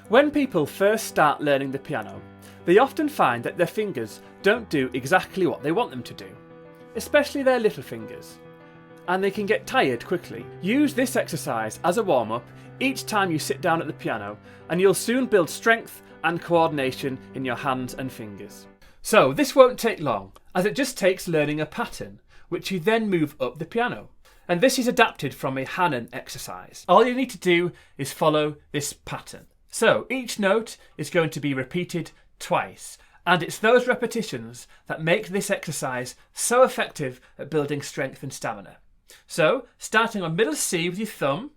When people first start learning the piano, they often find that their fingers don't do exactly what they want them to do, especially their little fingers, and they can get tired quickly. Use this exercise as a warm-up each time you sit down at the piano, and you'll soon build strength and coordination in your hands and fingers. So this won't take long, as it just takes learning a pattern, which you then move up the piano. And this is adapted from a Hanon exercise. All you need to do is follow this pattern. So each note is going to be repeated twice, and it's those repetitions that make this exercise so effective at building strength and stamina. So starting on middle C with your thumb,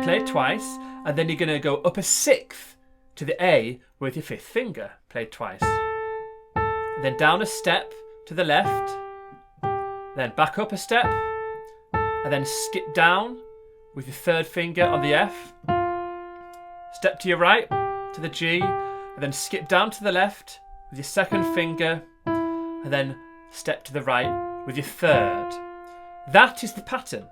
play twice, and then you're going to go up a sixth to the A with your fifth finger, play twice. And then down a step to the left, then back up a step, and then skip down with your third finger on the F, step to your right to the G, and then skip down to the left with your second finger, and then step to the right with your third. That is the pattern.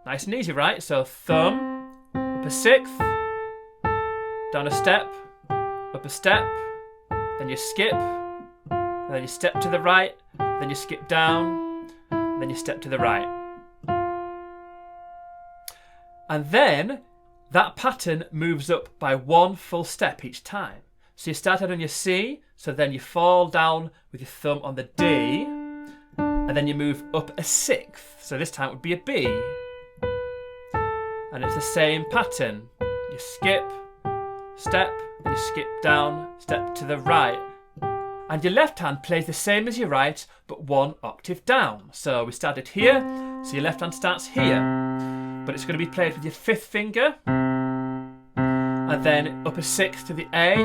Nice and easy, right? So thumb, up a sixth, down a step, up a step, then you skip, and then you step to the right, then you skip down, then you step to the right. And then that pattern moves up by one full step each time. So you start out on your C, so then you fall down with your thumb on the D, and then you move up a sixth. So this time it would be a B. And it's the same pattern. You skip, step, then you skip down, step to the right. And your left hand plays the same as your right, but one octave down. So we started here, so your left hand starts here. But it's going to be played with your fifth finger, and then up a sixth to the A,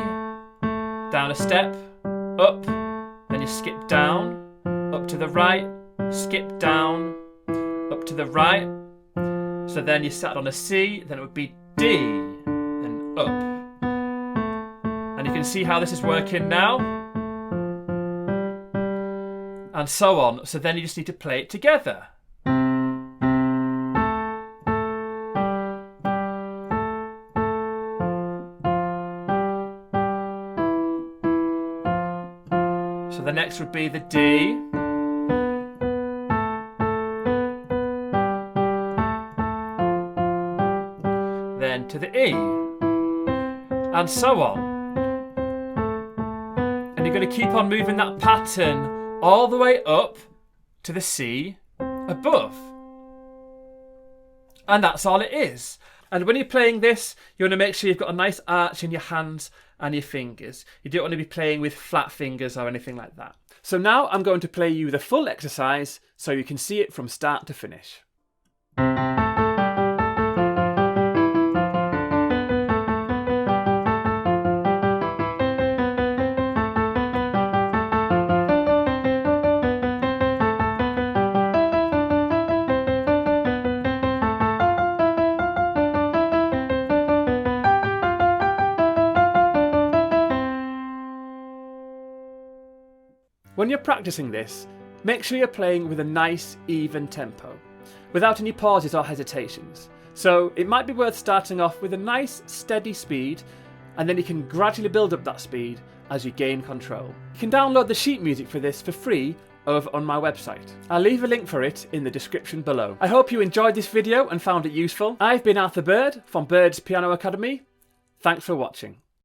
down a step, up, then you skip down, up to the right, skip down, up to the right. So then you start on a C, then it would be D, then up. And you can see how this is working now. And so on. So then you just need to play it together. So the next would be the D. Then to the E. And so on. And you're going to keep on moving that pattern all the way up to the C above. And that's all it is. And when you're playing this, you want to make sure you've got a nice arch in your hands and your fingers. You don't want to be playing with flat fingers or anything like that. So now I'm going to play you the full exercise so you can see it from start to finish. When you're practicing this, make sure you're playing with a nice, even tempo, without any pauses or hesitations. So it might be worth starting off with a nice, steady speed, and then you can gradually build up that speed as you gain control. You can download the sheet music for this for free over on my website. I'll leave a link for it in the description below. I hope you enjoyed this video and found it useful. I've been Arthur Bird from Bird's Piano Academy. Thanks for watching.